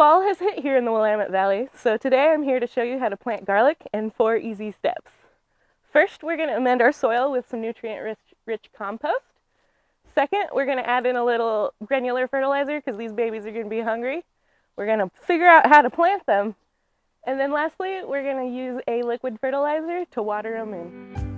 Fall has hit here in the Willamette Valley, so today I'm here to show you how to plant garlic in 4 easy steps. First, we're going to amend our soil with some nutrient-rich compost. Second, we're going to add in a little granular fertilizer because these babies are going to be hungry. We're going to figure out how to plant them. And then lastly, we're going to use a liquid fertilizer to water them in.